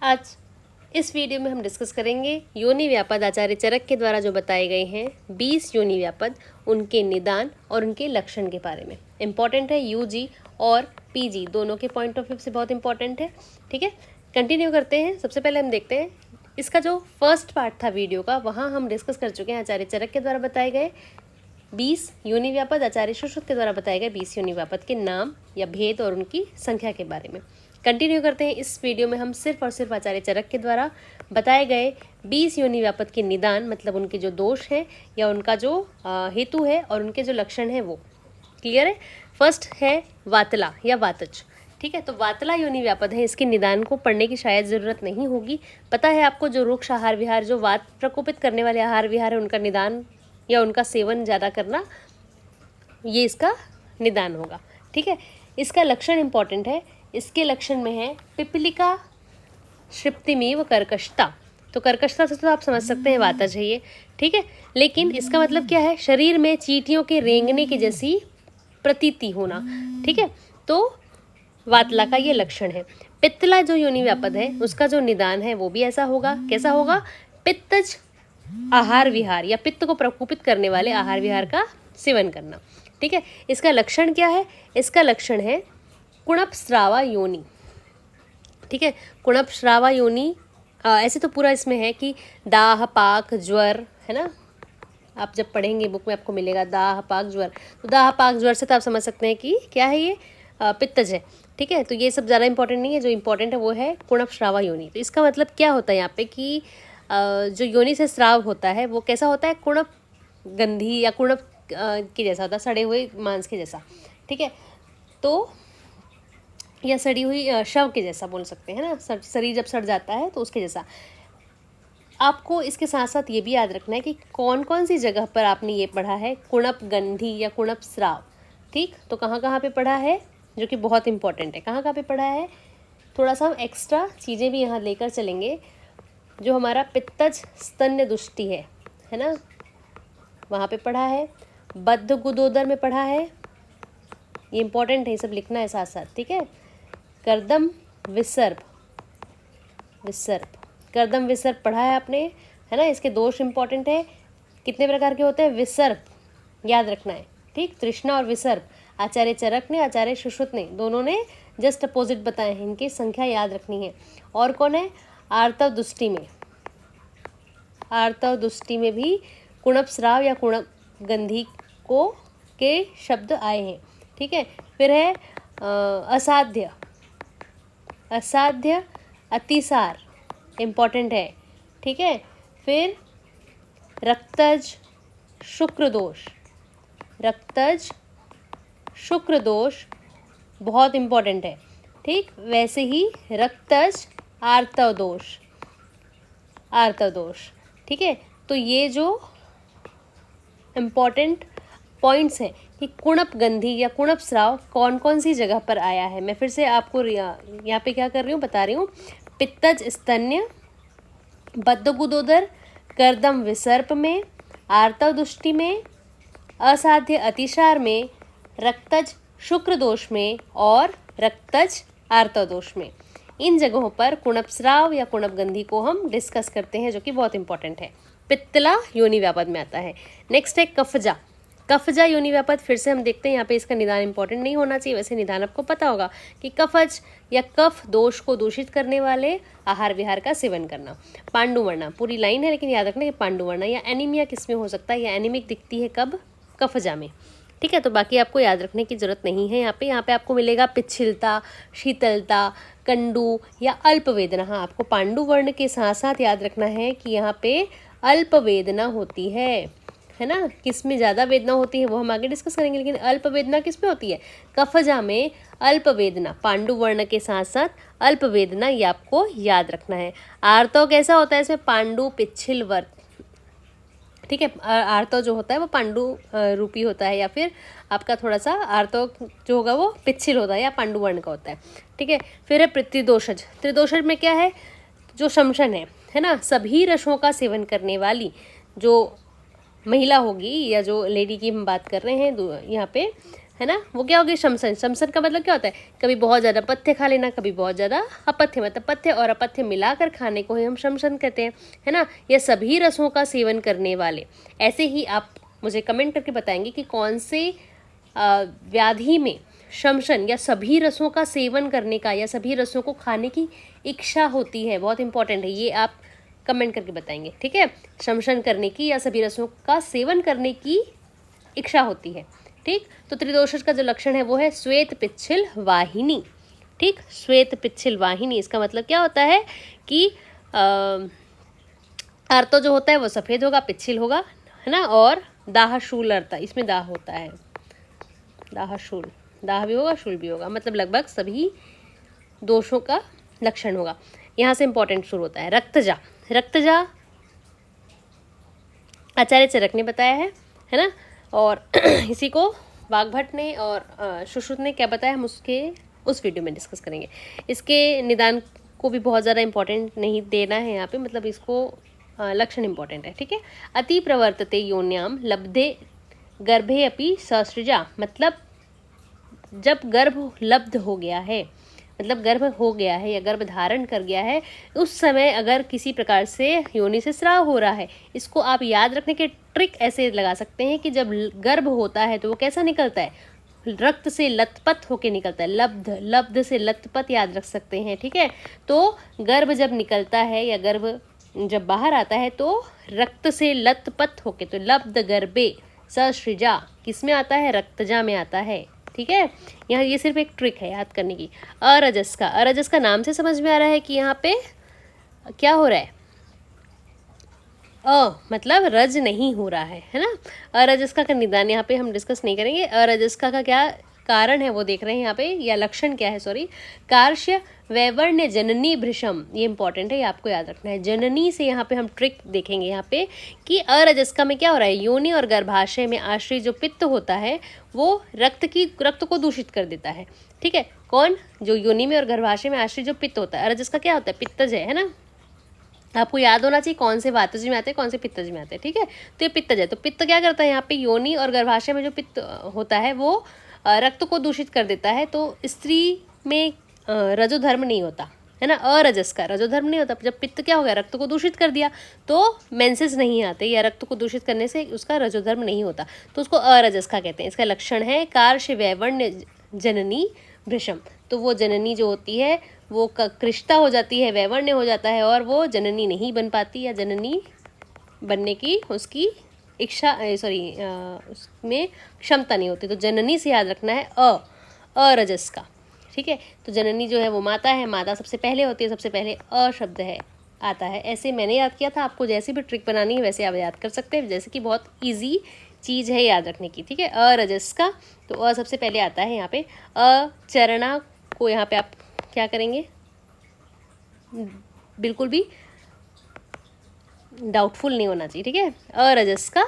आज इस वीडियो में हम डिस्कस करेंगे योनि व्यापद आचार्य चरक के द्वारा जो बताए गए हैं 20 योनि व्यापद, उनके निदान और उनके लक्षण के बारे में। इम्पॉर्टेंट है, यूजी और पीजी दोनों के पॉइंट ऑफ व्यू से बहुत इंपॉर्टेंट है। ठीक है, कंटिन्यू करते हैं। सबसे पहले हम देखते हैं इसका जो फर्स्ट पार्ट था वीडियो का, वहाँ हम डिस्कस कर चुके हैं आचार्य चरक के द्वारा बताए गए 20 योनि व्यापद, आचार्य सुश्रुत के द्वारा बताए गए 20 योनि व्यापद के नाम या भेद और उनकी संख्या के बारे में। कंटिन्यू करते हैं। इस वीडियो में हम सिर्फ और सिर्फ आचार्य चरक के द्वारा बताए गए 20 योनि व्यापद के निदान, मतलब उनके जो दोष हैं या उनका जो हेतु है और उनके जो लक्षण हैं वो क्लियर है। फर्स्ट है वातला या वातज। ठीक है, तो वातला योनि व्यापद है, इसके निदान को पढ़ने की शायद ज़रूरत नहीं होगी। पता है आपको, जो रुक्ष आहार विहार, जो वात प्रकोपित करने वाले आहार विहार है, उनका निदान या उनका सेवन ज़्यादा करना, ये इसका निदान होगा। ठीक है, इसका लक्षण इंपॉर्टेंट है। इसके लक्षण में है पिपलिका श्रिप्तिमेव कर्कशता। तो कर्कशता से तो आप समझ सकते हैं वातज है ये। ठीक है, लेकिन इसका मतलब क्या है? शरीर में चींटियों के रेंगने की जैसी प्रतीति होना। ठीक है, तो वातला का ये लक्षण है। पित्तला जो योनि व्यापद है, उसका जो निदान है वो भी ऐसा होगा। कैसा होगा? पित्तज आहार विहार या पित्त को प्रकोपित करने वाले आहार विहार का सेवन करना। ठीक है, इसका लक्षण क्या है? इसका लक्षण है कुणप स्रावा योनि। ठीक है, कुणप स्रावा योनि। ऐसे तो पूरा इसमें है कि दाह पाक ज्वर, है ना, आप जब पढ़ेंगे बुक में आपको मिलेगा दाह पाक ज्वर। तो दाह पाक ज्वर से तो आप समझ सकते हैं कि क्या है ये, पित्तज है। ठीक है, तो ये सब ज़्यादा इंपॉर्टेंट नहीं है, जो इंपॉर्टेंट है वो है कुणप स्रावा योनि। तो इसका मतलब क्या होता है यहाँ पे कि जो योनि से स्राव होता है वो कैसा होता है? कुणप गंधी या कुणप के जैसा होता है, सड़े हुए मांस के जैसा। ठीक है, तो या सड़ी हुई शव के जैसा बोल सकते हैं ना, शरीर जब सड़ जाता है तो उसके जैसा। आपको इसके साथ साथ ये भी याद रखना है कि कौन कौन सी जगह पर आपने ये पढ़ा है कुणप गंधी या कुणप स्राव। ठीक, तो कहाँ कहाँ पे पढ़ा है, जो कि बहुत इंपॉर्टेंट है। कहाँ कहाँ पे पढ़ा है? थोड़ा सा हम एक्स्ट्रा चीज़ें भी यहाँ लेकर चलेंगे। जो हमारा पित्तज स्तन्य दुष्टि है ना, वहाँ पे पढ़ा है। बद्ध गुदोदर में पढ़ा है, ये इंपॉर्टेंट है, ये सब लिखना है साथ साथ। ठीक है, कर्दम विसर्प, कर्दम विसर्प पढ़ा है आपने, है ना। इसके दोष इंपॉर्टेंट है। कितने प्रकार के होते हैं? विसर्प, याद रखना है। ठीक, तृष्णा और विसर्प आचार्य चरक ने, आचार्य सुश्रुत ने, दोनों ने जस्ट अपोजिट बताए हैं। इनकी संख्या याद रखनी है। और कौन है? आर्तव दुष्टि में, आर्तव दुष्टि में भी कुणप स्राव या कुणप गंधी को के शब्द आए हैं। ठीक है, फिर है असाध्य, असाध्य अतिसार, इम्पॉर्टेंट है। ठीक है, फिर रक्तज शुक्र दोष, रक्तज शुक्र दोष बहुत इम्पॉर्टेंट है। ठीक, वैसे ही रक्तज आर्तव दोष, आर्तव दोष। ठीक है, तो ये जो इम्पॉर्टेंट पॉइंट्स हैं कि कुणप गंधी या कुणप स्राव कौन कौन सी जगह पर आया है, मैं फिर से आपको यहाँ पे क्या कर रही हूँ, बता रही हूँ। पित्तज स्तन्य, बद्ध गुदोदर, कर्दम विसर्प में, आर्तव दुष्टि में, असाध्य अतिसार में, रक्तज शुक्र दोष में और रक्तज आर्तव दोष में। इन जगहों पर कुणप स्राव या कुणप गंधी को हम डिस्कस करते हैं, जो कि बहुत इंपॉर्टेंट है। पित्तला योनि व्यापद में आता है। नेक्स्ट है कफजा, कफजा योनि व्यापद। फिर से हम देखते हैं, यहाँ पे इसका निदान इंपॉर्टेंट नहीं होना चाहिए। वैसे निदान आपको पता होगा कि कफज या कफ दोष को दूषित करने वाले आहार विहार का सेवन करना। पांडुवर्णा, पूरी लाइन है लेकिन याद रखना कि पांडुवर्णा या एनीमिया किसमें हो सकता है, या एनीमिक दिखती है कब? कफजा में। ठीक है, तो बाकी आपको याद रखने की जरूरत नहीं है। यहाँ पे आपको मिलेगा पिच्छिलता, शीतलता, कंडू या अल्प वेदना। हाँ, आपको पांडु वर्ण के साथ साथ याद रखना है कि यहाँ पे अल्प वेदना होती है ना। किस में ज़्यादा वेदना होती है वो हम आगे डिस्कस करेंगे, लेकिन अल्प वेदना किस में होती है? कफजा में अल्प वेदना, पांडु वर्ण के साथ साथ अल्प वेदना, ये आपको याद रखना है। आर्तव कैसा होता है? इसमें पांडु पिच्छिल वर्त। ठीक है, आर्तव जो होता है वो पांडु रूपी होता है, या फिर आपका थोड़ा सा आर्तव जो होगा वो पिच्छिल होता है या पांडु वर्ण का होता है। ठीक है, फिर है त्रिदोषज। त्रिदोषज में क्या है? जो शमशन है ना, सभी रसों का सेवन करने वाली जो महिला होगी या जो लेडी की हम बात कर रहे हैं यहाँ पे, है ना, वो क्या होगी, शमसन। शमसन का मतलब क्या होता है, कभी बहुत ज़्यादा पथ्य खा लेना, कभी बहुत ज़्यादा अपथ्य, मतलब पथ्य और अपथ्य मिलाकर खाने को ही हम शमसन कहते हैं, है ना। या सभी रसों का सेवन करने वाले। ऐसे ही आप मुझे कमेंट करके बताएंगे कि कौन से व्याधि में शमसन या सभी रसों का सेवन करने का या सभी रसों को खाने की इच्छा होती है। बहुत इंपॉर्टेंट है ये, आप कमेंट करके बताएंगे, ठीक है। शमसन करने की या सभी रसों का सेवन करने की इच्छा होती है, ठीक। तो त्रिदोषज का जो लक्षण है वो है श्वेत पिच्छिल वाहिनी, ठीक। श्वेत पिच्छिल वाहिनी, इसका मतलब क्या होता है कि अर्तो जो होता है वो सफ़ेद होगा, पिच्छिल होगा, है ना। और दाहशूल अर्ता, इसमें दाह होता है, दाहशूल, दाह भी होगा, शूल भी होगा, मतलब लगभग सभी दोषों का लक्षण होगा। यहाँ से इंपॉर्टेंट शुरू होता है रक्तजा। रक्तजा आचार्य चरक ने बताया है ना। और इसी को वाग्भट ने और सुश्रुत ने क्या बताया, हम उसके उस वीडियो में डिस्कस करेंगे। इसके निदान को भी बहुत ज़्यादा इंपॉर्टेंट नहीं देना है यहाँ पे, मतलब इसको लक्षण इंपॉर्टेंट है, ठीक है। अति प्रवर्तते योन्याम लब्धे गर्भे अपि ससृजा, मतलब जब गर्भ लब्ध हो गया है, मतलब गर्भ हो गया है या गर्भ धारण कर गया है, उस समय अगर किसी प्रकार से योनि से स्राव हो रहा है, इसको आप याद रखने के ट्रिक ऐसे लगा सकते हैं कि जब गर्भ होता है तो वो कैसा निकलता है, रक्त से लथपथ होके निकलता है, लब्ध, लब्ध से लथपथ याद रख सकते हैं, ठीक है। तो गर्भ जब निकलता है या गर्भ जब बाहर आता है तो रक्त से लथपथ होके, तो लब्ध गर्भे ससृजा किस में आता है, रक्तजा में आता है, ठीक है। यहाँ ये सिर्फ एक ट्रिक है याद करने की। अरजस का, अरजस का नाम से समझ में आ रहा है कि यहाँ पे क्या हो रहा है, मतलब रज नहीं हो रहा है ना। अरजस्का का निदान यहाँ पे हम डिस्कस नहीं करेंगे। अरजस्का का क्या कारण है वो देख रहे हैं यहाँ पे, या लक्षण क्या है, सॉरी। कार्श्य वैवर्ण्य जननी भृशम, ये इंपॉर्टेंट है, ये आपको याद रखना है। जननी से यहाँ पे हम ट्रिक देखेंगे यहाँ पे कि अरजस्का में क्या हो रहा है, योनि और गर्भाशय में आश्रय जो पित्त होता है वो रक्त को दूषित कर देता है, ठीक है। कौन, जो योनि में और गर्भाशय में आश्रय जो पित्त होता है, अरजस्का क्या होता है, पित्तज है ना। आपको याद होना चाहिए कौन से वातज में आते हैं, कौन से पित्तज में आते हैं, ठीक है। तो ये पित्तज है, तो पित्त क्या करता है यहाँ पे, योनि और गर्भाशय में जो पित्त होता है वो रक्त को दूषित कर देता है। तो स्त्री में रजोधर्म नहीं होता, है ना, अरजस का रजोधर्म नहीं होता। जब पित्त क्या हो गया, रक्त को दूषित कर दिया, तो मेंसेस नहीं आते, या रक्त को दूषित करने से उसका रजोधर्म नहीं होता, तो उसको अरजस का कहते हैं। इसका लक्षण है कार्श्य वैवर्ण्य जननी भृशम, तो वो जननी जो होती है वो कृष्टा हो जाती है, वैवर्ण्य हो जाता है, और वो जननी नहीं बन पाती, या जननी बनने की उसकी इच्छा, उसमें क्षमता नहीं होती। तो जननी से याद रखना है अरजस का, ठीक है। तो जननी जो है वो माता है, माता सबसे पहले होती है, सबसे पहले शब्द है आता है। ऐसे मैंने याद किया था, आपको जैसे भी ट्रिक बनानी है वैसे आप याद कर सकते हैं, जैसे कि बहुत ईजी चीज़ है याद रखने की, ठीक है। अरजस का, तो सबसे पहले आता है यहाँ पे। अचरणा को यहाँ पे आप क्या करेंगे, बिल्कुल भी डाउटफुल नहीं होना चाहिए, ठीक है। अरजस का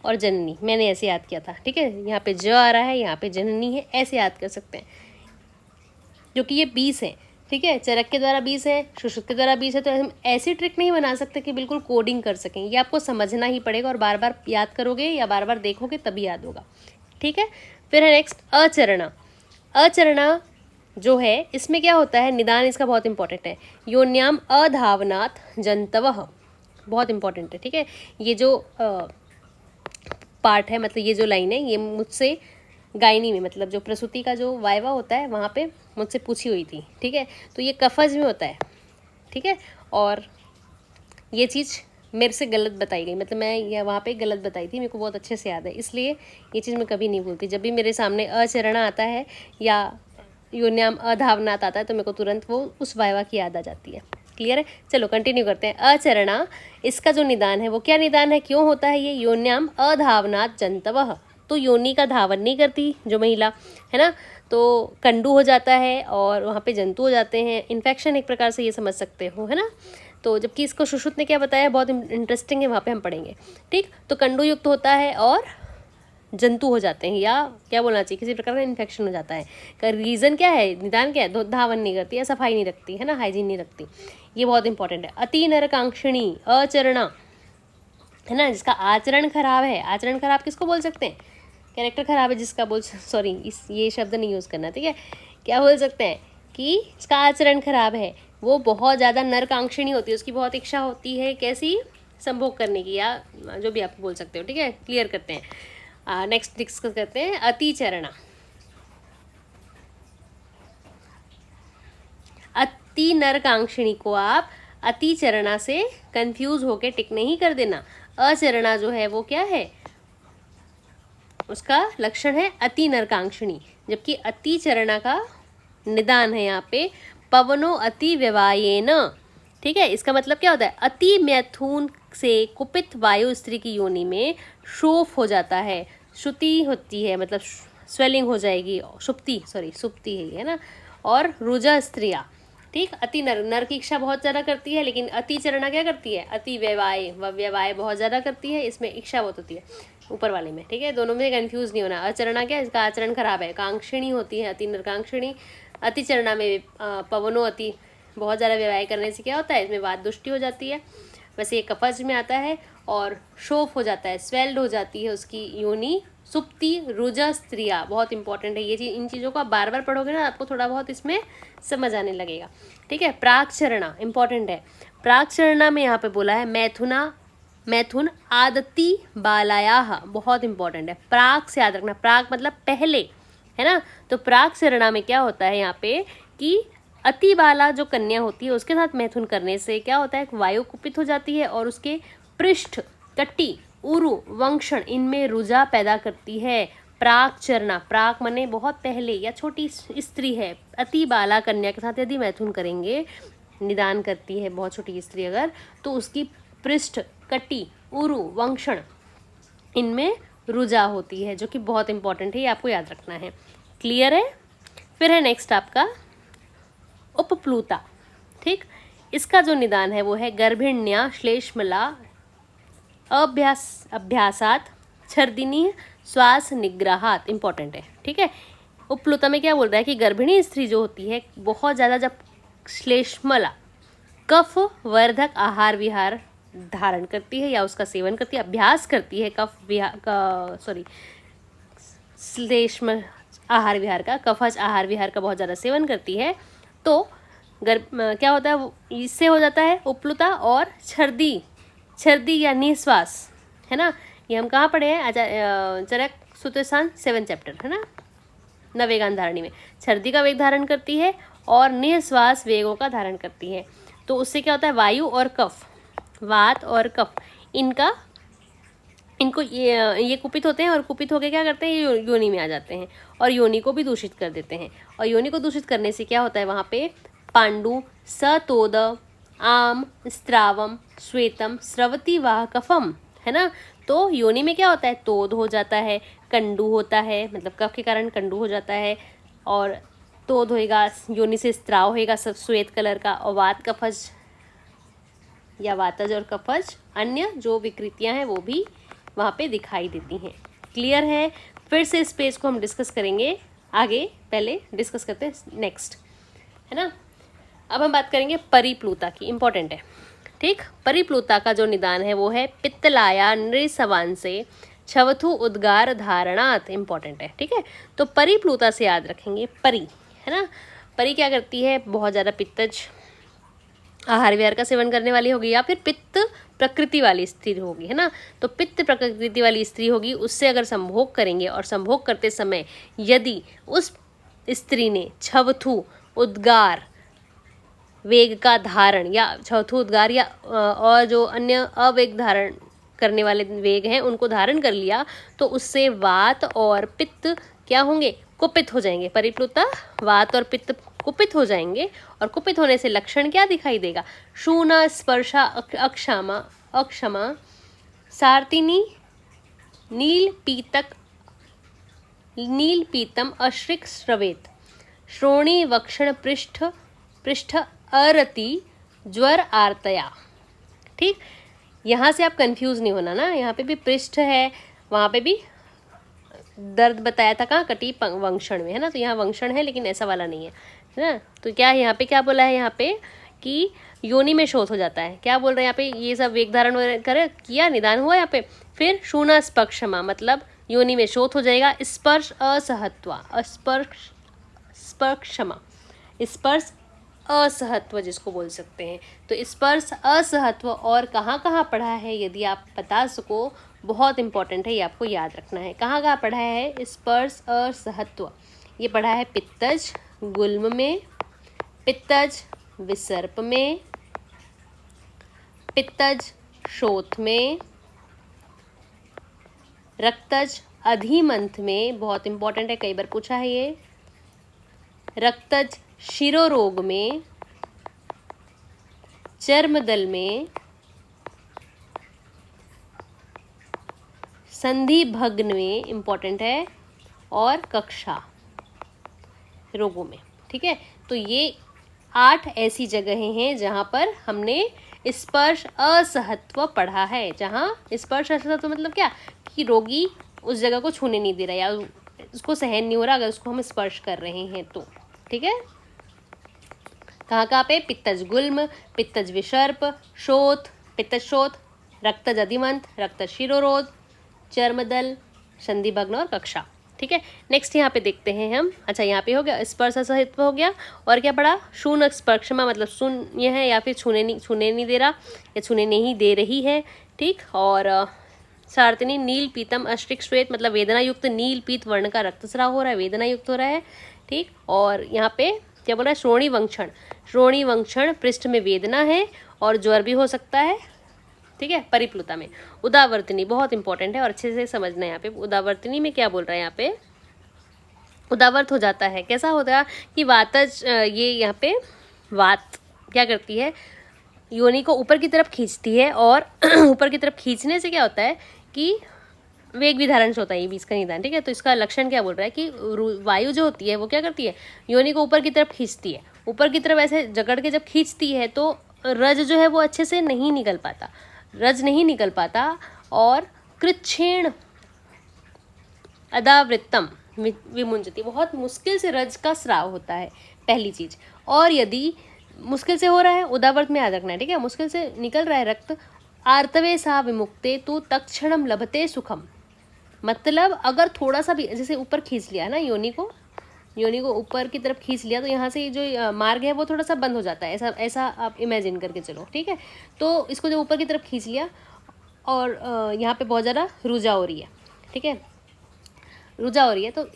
और जननी, मैंने ऐसे याद किया था, ठीक है। यहाँ पे ज आ रहा है, यहाँ पे जननी है, ऐसे याद कर सकते हैं, जो कि ये 20 है, ठीक है। चरक के द्वारा 20 है, सुश्रुत के द्वारा 20 है, तो हम ऐसी ट्रिक नहीं बना सकते कि बिल्कुल कोडिंग कर सकें। ये आपको समझना ही पड़ेगा, और बार बार याद करोगे या बार बार देखोगे तभी याद होगा, ठीक है। फिर है नेक्स्ट अचरणा। अचरणा जो है, इसमें क्या होता है, निदान इसका बहुत इंपॉर्टेंट है। योन्याम अधावनात् जंतवः, बहुत इंपॉर्टेंट है, ठीक है। ये जो पार्ट है, मतलब ये जो लाइन है, ये मुझसे गायनी में, मतलब जो प्रसूति का जो वाइवा होता है वहाँ पे मुझसे पूछी हुई थी, ठीक है। तो ये कफज में होता है, ठीक है। और ये चीज़ मेरे से गलत बताई गई, मतलब मैं यह वहाँ पे गलत बताई थी, मेरे को बहुत अच्छे से याद है, इसलिए ये चीज़ मैं कभी नहीं भूलती। जब भी मेरे सामने अचरणा आता है या योन्याम अधावनात् आता है तो मेरे को तुरंत वो उस वाइवा की याद आ जाती है। क्लियर है, चलो कंटिन्यू करते हैं। अचरणा, इसका जो निदान है वो क्या निदान है, क्यों होता है ये, योन्याम अधावनात् जंतवः, तो योनि का धावन नहीं करती जो महिला, है ना, तो कंडू हो जाता है और वहाँ पे जंतु हो जाते हैं, इन्फेक्शन एक प्रकार से ये समझ सकते हो, है ना। तो जबकि इसको सुश्रुत ने क्या बताया, बहुत इंटरेस्टिंग है, वहाँ पे हम पढ़ेंगे, ठीक। तो कंडू युक्त होता है और जंतु हो जाते हैं, या क्या बोलना चाहिए, किसी प्रकार का इन्फेक्शन हो जाता है। का रीज़न क्या है, निदान क्या है, धावन नहीं करती या सफाई नहीं रखती, है ना, हाइजीन नहीं रखती, ये बहुत इंपॉर्टेंट है। अति नरकांक्षिणी अचरणा, है ना, जिसका आचरण खराब है। आचरण खराब किसको बोल सकते हैं, कैरेक्टर खराब है जिसका बोल, सॉरी इस ये शब्द नहीं यूज़ करना, ठीक है। क्या बोल सकते हैं कि इसका आचरण खराब है, वो बहुत ज़्यादा नरकांक्षिणी होती है, उसकी बहुत इच्छा होती है कैसी, संभोग करने की, या जो भी आप बोल सकते हो, ठीक है। क्लियर करते हैं। नेक्स्ट डिस्कस करते हैं अतिचरणा। अति नरकांक्षिणी को आप अतिचरणा से कंफ्यूज होके टिक नहीं कर देना। अचरणा जो है वो क्या है, उसका लक्षण है अति नरकांक्षिणी, जबकि अतिचरणा का निदान है यहाँ पे पवनो अति व्यवायेन, ठीक है। इसका मतलब क्या होता है, अति मैथुन से कुपित वायु स्त्री की योनि में शोफ हो जाता है, श्रुति होती है, मतलब स्वेलिंग हो जाएगी, सुप्ति है ना, और रुजा स्त्रिया, ठीक। अति नर की इच्छा बहुत ज़्यादा करती है, लेकिन अतिचरणा क्या करती है, अति व्यवाय बहुत ज़्यादा करती है, इसमें इच्छा बहुत होती है ऊपर वाले में, ठीक है। दोनों में कंफ्यूज नहीं होना। अचरणा क्या, इसका आचरण खराब है, कांक्षिणी होती है, अति नरकांक्षिणी। अतिचरणा में पवनो अति बहुत ज़्यादा व्यवहार करने से क्या होता है, इसमें वाद दुष्टि हो जाती है, वैसे ये कफज में आता है, और शोफ हो जाता है, स्वेल्ड हो जाती है उसकी योनि। सुप्ति रुजा स्त्रिया बहुत इंपॉर्टेंट है ये चीज़, इन चीज़ों को आप बार बार पढ़ोगे ना, आपको थोड़ा बहुत इसमें समझ आने लगेगा, ठीक है। प्राक्चरणा इंपॉर्टेंट है। प्राक्चरणा में यहाँ पे बोला है मैथुन आदति बालायाह, बहुत इंपॉर्टेंट है। प्राक से याद रखना, प्राक मतलब पहले, है ना। तो प्राक्चरणा में क्या होता है यहाँ पे कि अति बाला जो कन्या होती है उसके साथ मैथुन करने से क्या होता है, वायु कुपित हो जाती है और उसके पृष्ठ, कट्टी, उरु, वंक्षण इनमें रुजा पैदा करती है। प्राक्चरणा, प्राक मने बहुत पहले या छोटी स्त्री है, अति बाला कन्या के साथ यदि मैथुन करेंगे, निदान करती है बहुत छोटी स्त्री अगर, तो उसकी पृष्ठ, कटी, उरु, वंक्षण इनमें रुजा होती है, जो कि बहुत इंपॉर्टेंट है, ये आपको याद रखना है। क्लियर है। फिर है नेक्स्ट आपका उपप्लूता, ठीक। इसका जो निदान है वो है गर्भिण्या श्लेष्मला अभ्यासात छर्दिनी श्वास निग्रहात, इंपॉर्टेंट है, ठीक है। उपप्लुता में क्या बोल रहा है कि गर्भिणी स्त्री जो होती है बहुत ज़्यादा जब श्लेष्मला कफ वर्धक आहार विहार धारण करती है या उसका सेवन करती है, अभ्यास करती है श्लेष्म आहार विहार का, कफज आहार विहार का बहुत ज़्यादा सेवन करती है, तो क्या होता है, इससे हो जाता है उपप्लुता और छर्दी या निश्वास, है ना। ये हम कहाँ पढ़े हैं, चरक सूत्रस्थान 7 चैप्टर, है ना, नवेगान धारणी में। छर्दी का वेग धारण करती है और निश्वास वेगों का धारण करती है, तो उससे क्या होता है, वायु और कफ, वात और कफ इनको ये कुपित होते हैं, और कुपित होकर क्या करते हैं, ये योनि में आ जाते हैं और योनि को भी दूषित कर देते हैं। और योनि को दूषित करने से क्या होता है, वहाँ पे पांडु सतोद आम स्त्रावम श्वेतम स्रवती वाह कफम, है ना। तो योनि में क्या होता है, तोद हो जाता है, कंडू होता है, मतलब कफ के कारण कंडू हो जाता है, और तोद होएगा, योनि से स्त्राव होएगा सब श्वेत कलर का, और वात कफज या वातज और कफज अन्य जो विकृतियां हैं वो भी वहाँ पे दिखाई देती हैं। क्लियर है। फिर से इस पेज को हम डिस्कस करेंगे आगे, पहले डिस्कस करते हैं नेक्स्ट, है ना। अब हम बात करेंगे परिप्लुता की, इंपॉर्टेंट है, ठीक। परिप्लुता का जो निदान है वो है पित्तलाया नृसवान से छवथु उद्गार धारणात, इंपॉर्टेंट है, ठीक है। तो परिप्लुता से याद रखेंगे परी, है ना। परी क्या करती है, बहुत ज़्यादा पित्तज आहार विहार का सेवन करने वाली होगी, या फिर पित्त प्रकृति वाली स्त्री होगी, है ना। तो पित्त प्रकृति वाली स्त्री होगी, उससे अगर संभोग करेंगे और संभोग करते समय यदि उस स्त्री ने छवथु उद्गार वेग का धारण या छवथु उद्गार या और जो अन्य अवेग धारण करने वाले वेग हैं उनको धारण कर लिया, तो उससे वात और पित्त क्या होंगे, कुपित हो जाएंगे। परिप्लुता वात और पित्त कुपित हो जाएंगे, और कुपित होने से लक्षण क्या दिखाई देगा, शूना स्पर्शा अक्षमा सार्तिनी नील पीतम अश्रिक श्रवेत श्रोणी वक्षण पृष्ठ अरति ज्वर आर्तया, ठीक। यहाँ से आप कंफ्यूज नहीं होना ना, यहाँ पे भी पृष्ठ है, वहाँ पे भी दर्द बताया था कहाँ, कटी वंक्षण में, है ना। तो यहाँ वंक्षण है लेकिन ऐसा वाला नहीं है ना। तो क्या यहाँ पे क्या बोला है, यहाँ पे कि योनि में शोथ हो जाता है, क्या बोल रहे हैं यहाँ पे, ये सब वेग धारण किया, निदान हुआ यहाँ पे। फिर शूना स्पक्षमा मतलब योनि में शोथ हो जाएगा। स्पर्श असहत्व, स्पर्श असहत्व जिसको बोल सकते हैं। तो स्पर्श असहत्व और कहाँ कहाँ पढ़ा है यदि आप बता सको, बहुत इंपॉर्टेंट है, ये आपको याद रखना है। कहाँ कहाँ पढ़ा है स्पर्श असहत्व? ये पढ़ा है पित्तज गुल्म में, पित्तज विसर्प में, पित्तज शोथ में, रक्तज अधिमंथ में, बहुत इंपॉर्टेंट है, कई बार पूछा है ये, रक्तज शिरोरोग में, चर्मदल में, संधि भग्न में, इंपॉर्टेंट है, और कक्षा रोगों में। ठीक है, तो ये 8 ऐसी जगहें हैं जहाँ पर हमने स्पर्श असहत्व पढ़ा है। जहाँ स्पर्श असहत्व मतलब क्या, कि रोगी उस जगह को छूने नहीं दे रहा या उसको सहन नहीं हो रहा अगर उसको हम स्पर्श कर रहे हैं तो। ठीक है, कहाँ कहाँ पे? पित्तज गुल्म, पित्तज विसर्प, शोथ, पित्तज शोथ, रक्तज अधिमंथ, रक्तज शिरोरोध, चर्मदल, संधि भग्न और कक्षा। ठीक है, नेक्स्ट यहाँ पे देखते हैं हम। अच्छा, यहाँ पे हो गया स्पर्श असहित्व हो गया, और क्या पढ़ा? शून्य स्पर्शमा मतलब शून्य है या फिर छूने नहीं दे रहा या छूने नहीं दे रही है। ठीक, और सार्तनी नील पीतम अष्टिक श्वेत मतलब वेदना युक्त नील पीत वर्ण का रक्तस्राव हो रहा है, वेदना युक्त हो रहा है। ठीक, और यहाँ पे क्या बोला? श्रोणी वंक्षण, श्रोणी वंक्षण पृष्ठ में वेदना है और ज्वर भी हो सकता है। ठीक है, परिप्लुता में। उदावर्तनी बहुत इंपॉर्टेंट है और अच्छे से समझना है यहाँ पे। उदावर्तनी में क्या बोल रहा है यहाँ पे? उदावर्त हो जाता है, कैसा होता है कि वातज, ये यहाँ पे वात क्या करती है? योनि को ऊपर की तरफ खींचती है, और ऊपर की तरफ खींचने से क्या होता है कि वेग विधारण से होता है ये बीज का निदान। ठीक है, तो इसका लक्षण क्या बोल रहा है कि वायु जो होती है वो क्या करती है? योनि को ऊपर की तरफ खींचती है। ऊपर की तरफ ऐसे जकड़ के जब खींचती है तो रज जो है वो अच्छे से नहीं निकल पाता, रज नहीं निकल पाता, और कृच्छेण अदावृत्तम विमुंजति, बहुत मुश्किल से रज का स्राव होता है, पहली चीज। और यदि मुश्किल से हो रहा है, उदावर्त में याद रखना है। ठीक है, मुश्किल से निकल रहा है रक्त, आर्तवे सा विमुक्ते तु तत्क्षणम लभते सुखम, मतलब अगर थोड़ा सा भी जैसे ऊपर खींच लिया है ना, योनि को ऊपर की तरफ खींच लिया तो यहाँ से जो मार्ग है वो थोड़ा सा बंद हो जाता है, ऐसा आप इमेजिन करके चलो। ठीक है, तो इसको जब ऊपर की तरफ खींच लिया और यहाँ पे बहुत ज़्यादा रुजा हो रही है। ठीक है, रुजा हो रही है, तो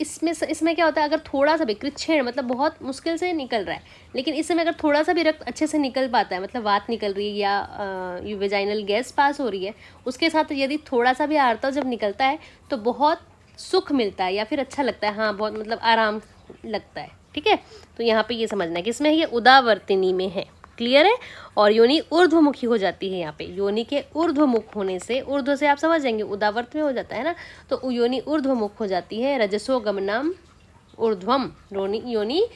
इसमें क्या होता है? अगर थोड़ा सा भी कृच्छेण मतलब बहुत मुश्किल से निकल रहा है, लेकिन इस समय अगर थोड़ा सा भी रक्त अच्छे से निकल पाता है, मतलब वात निकल रही है या वेजाइनल गैस पास हो रही है, उसके साथ यदि थोड़ा सा भी आर्तव जब निकलता है तो बहुत सुख मिलता है या फिर अच्छा लगता है, हाँ बहुत मतलब आराम लगता है। ठीक है, तो यहाँ पे ये समझना है कि इसमें ये उदावर्तिनी में है। क्लियर है? और योनि ऊर्ध्वमुखी हो जाती है। यहाँ पे योनि के ऊर्ध्वमुख होने से, ऊर्ध्व से आप समझ जाएंगे उदावर्त में हो जाता है ना, तो योनि ऊर्ध्वमुख हो जाती है। रजसो गमनम ऊर्ध्वम, योनि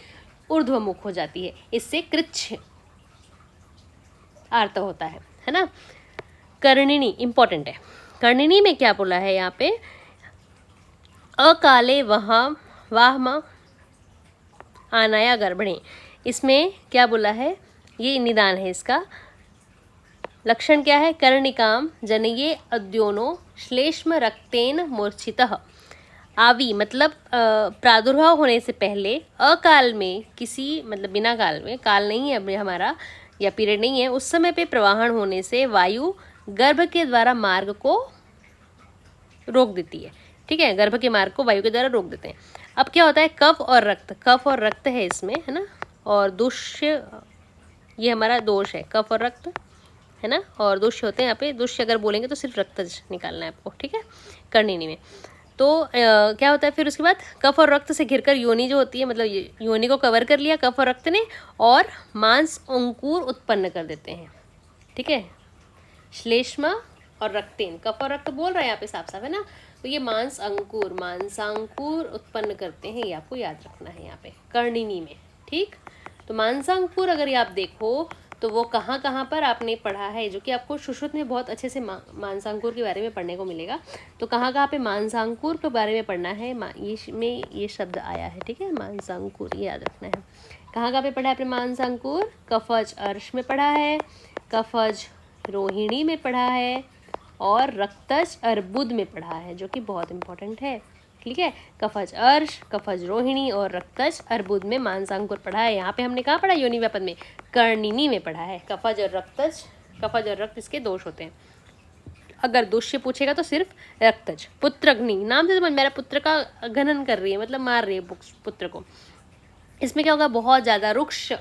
ऊर्ध्वमुख हो जाती है, इससे कृच्छ आर्तव होता है ना। कर्णिनी इंपॉर्टेंट है। कर्णिनी में क्या बोला है यहाँ पे? अकाले वाहमा आनाया गर्भणे, इसमें क्या बोला है? ये निदान है, इसका लक्षण क्या है? कर्णिकाम जनये अद्योनो श्लेष्म रक्तेन मूर्छितः, आवी मतलब प्रादुर्भाव होने से पहले, अकाल में किसी मतलब बिना काल में, काल नहीं है अभी हमारा या पीरियड नहीं है, उस समय पे प्रवाहन होने से वायु गर्भ के द्वारा मार्ग को रोक देती है। ठीक है, गर्भ के मार्ग को वायु के द्वारा रोक देते हैं। अब क्या होता है? कफ और रक्त है इसमें, है ना, और दुष्य, ये हमारा दोष है, कफ और रक्त है ना, और दुष्य होते हैं यहाँ पे। दुष्य अगर बोलेंगे तो सिर्फ रक्त निकालना है आपको। ठीक है, कर्णिनी में तो क्या होता है फिर उसके बाद? कफ और रक्त से घिरकर योनि जो होती है, मतलब योनि को कवर कर लिया कफ और रक्त ने, और मांस अंकुर उत्पन्न कर देते हैं। ठीक है, श्लेष्मा और रक्तेन, कफ और रक्त बोल रहा है यहाँ पे साफ साफ, है ना, तो ये मांसांकुर उत्पन्न करते हैं, ये आपको याद रखना है यहाँ पे कर्णिनी में। ठीक, तो मांसांकुर अगर आप देखो तो वो कहाँ कहाँ पर आपने पढ़ा है, जो कि आपको सुश्रुत में बहुत अच्छे से मांसांकुर के बारे में पढ़ने को मिलेगा। तो कहाँ कहाँ पे मांसांकुर के बारे में पढ़ना है, ये शब्द आया है। ठीक है, मांसांकुर ये याद रखना है। कहाँ कहाँ पे पढ़ा है आपने मांसांकुर? कफज अर्श में पढ़ा है, कफज रोहिणी में पढ़ा है, और रक्तज अर्बुद में पढ़ा है, जो कि बहुत इंपॉर्टेंट है। ठीक है, कफज अर्श, कफज रोहिणी और रक्तज अर्बुद में मांसांकुर पढ़ा है। यहाँ पे हमने कहाँ पढ़ा? योनि व्यापद में कर्णिनी में पढ़ा है। कफज और रक्तज, कफज और रक्त इसके दोष होते हैं। अगर दोष से पूछेगा तो सिर्फ रक्तज। पुत्रग्नि, नाम से समझ मेरा पुत्र का घनन कर रही है, मतलब मार रही है पुत्र को। इसमें क्या होगा? बहुत ज़्यादा रुक्ष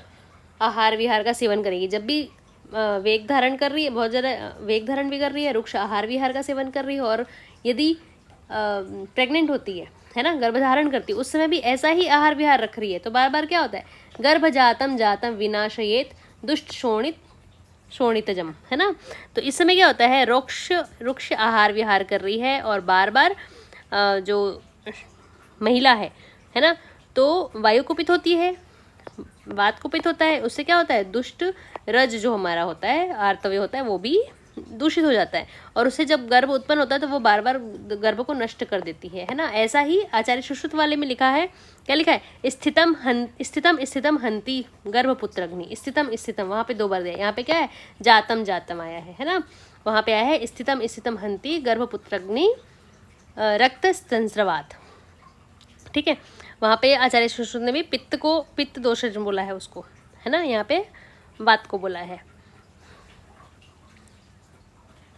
आहार विहार का सेवन करेगी। जब भी वेग धारण कर रही है, बहुत ज़्यादा वेग धारण भी कर रही है, रुक्ष आहार विहार का सेवन कर रही है, और यदि प्रेग्नेंट होती है ना, गर्भधारण करती है, उस समय भी ऐसा ही आहार विहार रख रही है, तो बार बार क्या होता है? गर्भजातम जातम विनाशयेत दुष्ट शोणितजम, है ना। तो इस समय क्या होता है? रुक्ष आहार विहार कर रही है, और बार बार जो महिला है ना, तो वायु कुपित होती है, वात कुपित होता है, उससे क्या होता है? दुष्ट रज जो हमारा होता है, आर्तव्य होता है, वो भी दूषित हो जाता है, और उससे जब गर्भ उत्पन्न होता है तो वो बार बार गर्भ को नष्ट कर देती है ना। ऐसा ही आचार्य सुश्रुत वाले में लिखा है, क्या लिखा है? स्थितम हंति गर्भपुत्रग्नि। स्थितम वहाँ पे 2 बार दिया, यहाँ पे क्या है? जातम आया है ना। वहाँ पे आया है स्थितम हंति गर्भपुत्रग्नि रक्त संस्रवात। ठीक है, वहाँ पे आचार्य सुश्रुत ने भी पित्त दोष बोला है उसको, है ना, यहाँ पे वात को बोला है।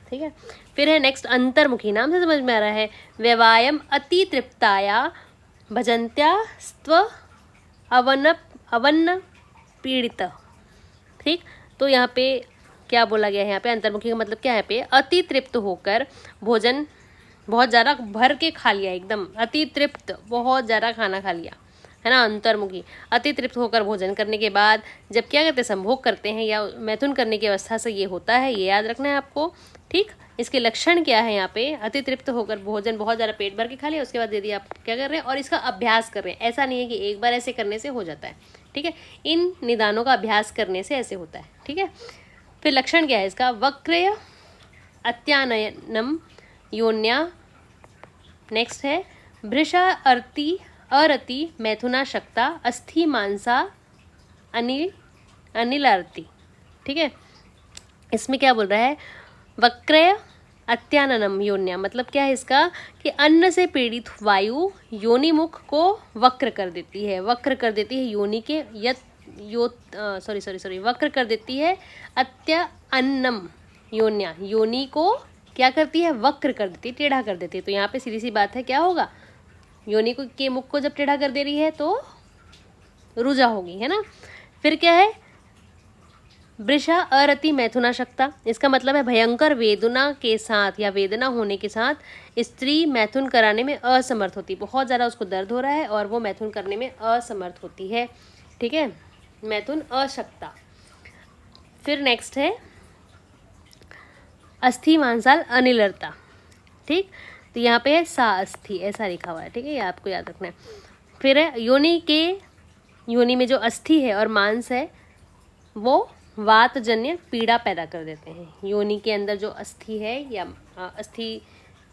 ठीक है, फिर है नेक्स्ट अंतर्मुखी, नाम से समझ में आ रहा है। व्यवायम अति तृप्ताया भजंत्या स्व अवन्न पीड़ित। ठीक, तो यहाँ पे क्या बोला गया है? यहाँ पे अंतर्मुखी का मतलब क्या है? पे अति तृप्त होकर भोजन बहुत ज़्यादा भर के खा लिया, एकदम अति तृप्त, बहुत ज़्यादा खाना खा लिया, है ना। अंतर्मुखी अति तृप्त होकर भोजन करने के बाद जब क्या करते हैं? संभोग करते हैं या मैथुन करने की अवस्था से ये होता है, ये याद रखना है आपको। ठीक, इसके लक्षण क्या है? यहाँ पे अति तृप्त होकर भोजन बहुत ज़्यादा पेट भर के खा लिया, उसके बाद यदि आप क्या कर रहे हैं और इसका अभ्यास कर रहे हैं, ऐसा नहीं है कि एक बार ऐसे करने से हो जाता है। ठीक है, इन निदानों का अभ्यास करने से ऐसे होता है। ठीक है, फिर लक्षण क्या है इसका? वक्रय अत्यानयनम योन्या। नेक्स्ट है भृषा अरति मैथुना शक्ता अस्थि मांसा अनिलारती। ठीक है, इसमें क्या बोल रहा है? वक्रय अत्याननम योन्या, मतलब क्या है इसका? कि अन्न से पीड़ित वायु योनि मुख को वक्र कर देती है, योनि के वक्र कर देती है। अन्नम योन्या, योनि को क्या करती है? वक्र कर देती है, टेढ़ा कर देती है। तो यहाँ पे सीधी सी बात है, क्या होगा? योनि को के मुख को जब टेढ़ा कर दे रही है तो रुजा होगी, है ना। फिर क्या है? वृषा अरति मैथुना शक्ता, इसका मतलब है भयंकर वेदना के साथ या वेदना होने के साथ स्त्री मैथुन कराने में असमर्थ होती, बहुत ज़्यादा उसको दर्द हो रहा है और वो मैथुन करने में असमर्थ होती है। ठीक है, मैथुन अशक्ता। फिर नेक्स्ट है अस्थि मांसाल अनिलरता। ठीक, तो यहाँ पे है सा अस्थि, ऐसा लिखा हुआ है। ठीक है, ये आपको याद रखना है। फिर है योनि में जो अस्थि है और मांस है वो वातजन्य पीड़ा पैदा कर देते हैं। योनि के अंदर जो अस्थि है या अस्थि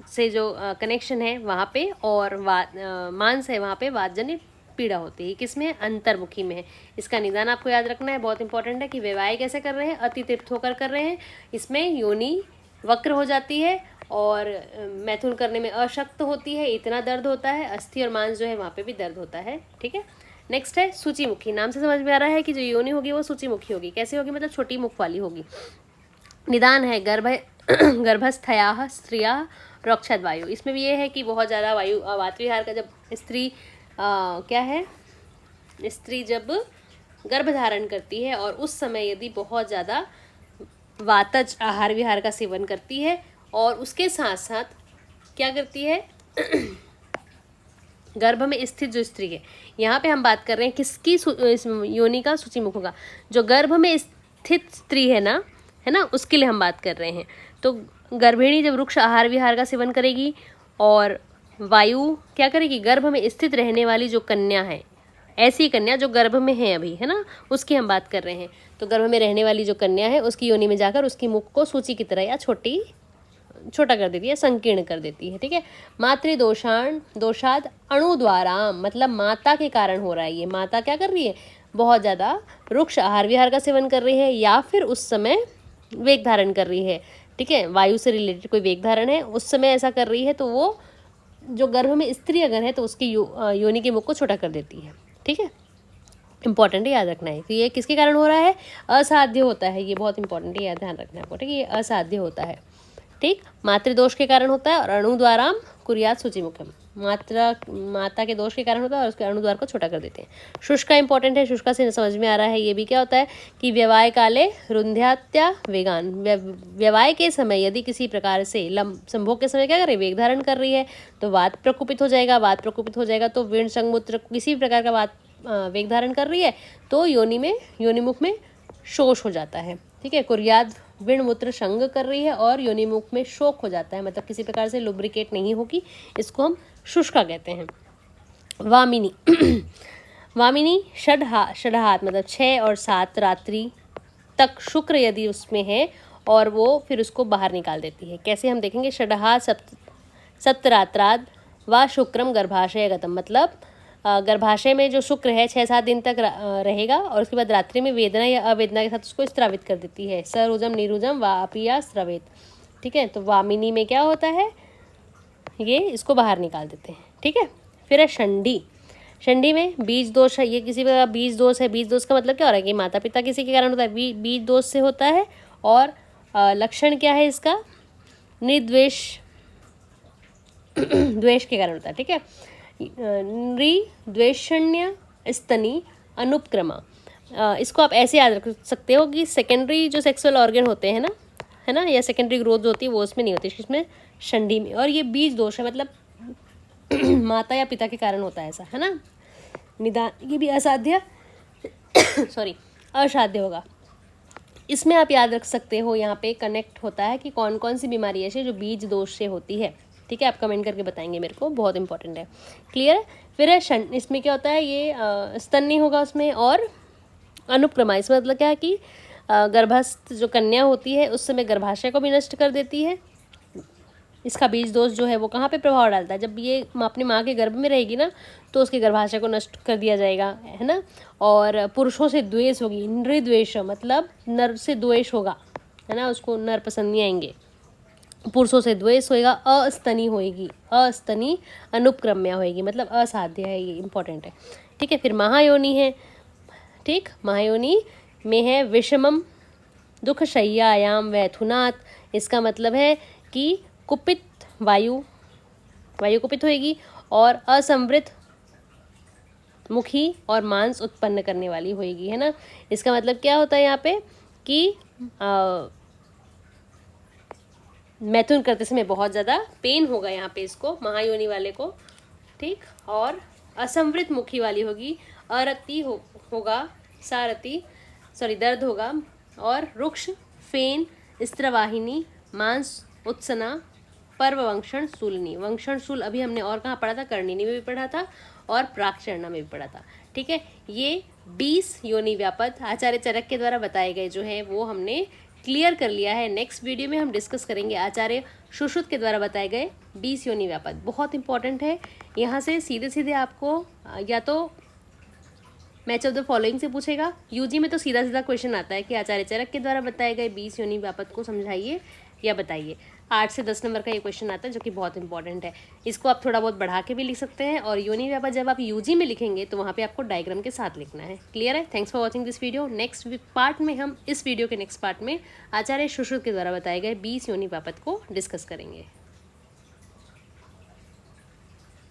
से जो कनेक्शन है वहाँ पे, और मांस है वहाँ पे वातजन्य पीड़ा होती है। किसमें? अंतर्मुखी में है। इसका निदान आपको याद रखना है, बहुत इंपॉर्टेंट है कि व्यवाय कैसे कर रहे हैं? अति तृप्त होकर कर रहे हैं। इसमें योनि वक्र हो जाती है और मैथुन करने में अशक्त होती है, इतना दर्द होता है। अस्थि और मांस जो है वहाँ पे भी दर्द होता है। ठीक है, नेक्स्ट है सूचीमुखी। नाम से समझ में आ रहा है कि जो योनि होगी वो सूचीमुखी होगी। कैसे होगी? मतलब छोटी मुख वाली होगी। निदान है गर्भस्थया स्त्रिया रक्षद वायु। इसमें भी ये है कि बहुत ज़्यादा वायु वात विहार का जब स्त्री क्या है, स्त्री जब गर्भ धारण करती है और उस समय यदि बहुत ज़्यादा वातज आहार विहार का सेवन करती है और उसके साथ साथ क्या करती है गर्भ में स्थित जो स्त्री है, यहाँ पे हम बात कर रहे हैं किसकी? योनि का सूचीमुख होगा। जो गर्भ में स्थित स्त्री है ना, उसके लिए हम बात कर रहे हैं। तो गर्भिणी जब वृक्ष आहार विहार का सेवन करेगी और वायु क्या करेगी? गर्भ में स्थित रहने वाली जो कन्या है, ऐसी कन्या जो गर्भ में है अभी, है ना, उसकी हम बात कर रहे हैं। तो गर्भ में रहने वाली जो कन्या है उसकी योनि में जाकर उसकी मुख को सूची की तरह या छोटा कर देती है, संकीर्ण कर देती है। ठीक है, दोषाद अणु द्वारा, मतलब माता के कारण हो रहा है ये। माता क्या कर रही है? बहुत ज़्यादा वृक्ष आहार विहार का सेवन कर रही है या फिर उस समय वेग धारण कर रही है। ठीक है, वायु से रिलेटेड कोई वेग धारण है, उस समय ऐसा कर रही है तो वो जो गर्भ में स्त्री अगर है तो उसकी योनि के मुख को छोटा कर देती है। ठीक है, इंपॉर्टेंट है, याद रखना है कि ये किसके कारण हो रहा है, असाध्य होता है, ये बहुत इंपॉर्टेंट है, याद ध्यान रखना है आपको। ठीक है, ये असाध्य होता है। ठीक, मातृदोष के कारण होता है और अणुद्वाराम कुर्यात शुचिमुखम, माता के दोष के कारण होता है और उसके अणुद्वार को छोटा कर देते हैं। शुष्का इंपॉर्टेंट है, शुष्का से समझ में आ रहा है ये भी क्या होता है कि व्यवाय काले रुंध्यात्या वेगान, व्यवाय के समय यदि किसी प्रकार से संभोग के समय क्या कर रही है, वेग धारण कर रही है तो वात प्रकोपित हो जाएगा, वात प्रकोपित हो जाएगा तो विण संगमूत्र किसी प्रकार का वात वेग धारण कर रही है तो योनिमुख में शोष हो जाता है। ठीक है, कुर्याद विण मूत्र संग कर रही है और योनिमुख में शोक हो जाता है, मतलब किसी प्रकार से लुब्रिकेट नहीं होगी, इसको हम शुष्का कहते हैं। वामिनी वामिनी षड्हात मतलब 6 और 7 रात्रि तक शुक्र यदि उसमें है और वो फिर उसको बाहर निकाल देती है। कैसे हम देखेंगे, षड्हात सप्तरात्राद व शुक्रम गर्भाशय गतम, मतलब गर्भाशय में जो शुक्र है 6-7 दिन तक रहेगा और उसके बाद रात्रि में वेदना या अवेदना के साथ उसको स्त्रावित कर देती है। सरुजम निरुजम वापिया स्रवेत। ठीक है, तो वामिनी में क्या होता है, ये इसको बाहर निकाल देते हैं। ठीक है, फिर है षंडी। षंडी में बीज दोष है, ये किसी का बीज दोष है। बीज दोष का मतलब क्या हो रहा है कि माता पिता किसी के कारण होता है, बीज दोष से होता है। और लक्षण क्या है इसका, निर्द्वेष द्वेष के कारण होता है। ठीक है, नृद्वेषण्य स्तनी अनुपक्रमा, इसको आप ऐसे याद रख सकते हो कि सेकेंडरी जो सेक्सुअल ऑर्गन होते हैं ना, है ना, या सेकेंडरी ग्रोथ जो होती है वो उसमें नहीं होती, इसमें षंडी में। और ये बीज दोष है, मतलब माता या पिता के कारण होता है ऐसा, है ना। निदान ये भी असाध्य सॉरी असाध्य होगा। इसमें आप याद रख सकते हो, यहाँ पे कनेक्ट होता है कि कौन कौन सी बीमारी ऐसी जो बीज दोष से होती है। ठीक है, आप कमेंट करके बताएंगे मेरे को, बहुत इंपॉर्टेंट है। क्लियर है। फिर है इसमें क्या होता है, ये स्तन नहीं होगा उसमें। और अनुप्रमा, इसमें मतलब क्या है कि गर्भस्थ जो कन्या होती है उस समय गर्भाशय को भी नष्ट कर देती है। इसका बीज दोष जो है वो कहाँ पे प्रभाव डालता है, जब ये अपनी माँ के गर्भ में रहेगी ना तो उसके गर्भाशय को नष्ट कर दिया जाएगा, है ना। और पुरुषों से द्वेष होगी, नृद्वेष मतलब नर से द्वेष होगा, है ना, उसको नर पसंद नहीं आएंगे। पुरुषों से द्वेष होएगा, अस्तनी होएगी, अस्तनी अनुपक्रम्या होएगी, मतलब असाध्य है, ये इंपॉर्टेंट है। ठीक है, फिर महायोनि है। ठीक, महायोनि में है विषमम दुख शय्यायाम वैथुनात्, इसका मतलब है कि कुपित वायु कुपित होएगी और असंवृत मुखी और मांस उत्पन्न करने वाली होएगी, है ना। इसका मतलब क्या होता है यहाँ पे कि मैथुन करते समय बहुत ज़्यादा पेन होगा यहाँ पे इसको, महायोनि वाले को। ठीक, और असंवृत मुखी वाली होगी, अरति होगा, सारति दर्द होगा, और रुक्ष फेन स्त्रवाहिनी मांस उत्सना पर्ववंक्षण शूलनी, वंक्षण शूल अभी हमने और कहाँ पढ़ा था, कर्णिनी में भी पढ़ा था और प्राक्षरणा में भी पढ़ा था। ठीक है, ये 20 योनि व्यापद आचार्य चरक के द्वारा बताए गए जो है वो हमने क्लियर कर लिया है। नेक्स्ट वीडियो में हम डिस्कस करेंगे आचार्य सुश्रुत के द्वारा बताए गए 20 योनि व्यापद, बहुत इंपॉर्टेंट है। यहाँ से सीधे सीधे आपको या तो मैच ऑफ द फॉलोइंग से पूछेगा, यूजी में तो सीधा सीधा क्वेश्चन आता है कि आचार्य चरक के द्वारा बताए गए 20 योनि व्यापद को समझाइए या बताइए। 8 से 10 नंबर का ये क्वेश्चन आता है जो कि बहुत इंपॉर्टेंट है। इसको आप थोड़ा बहुत बढ़ा के भी लिख सकते हैं। और योनि व्यापद जब आप यूजी में लिखेंगे तो वहाँ पे आपको डायग्राम के साथ लिखना है। क्लियर है। Thanks for watching this video. Next part में हम इस वीडियो के नेक्स्ट पार्ट में आचार्य सुश्रुत के द्वारा बताए गए 20 योनि व्यापद को डिस्कस करेंगे।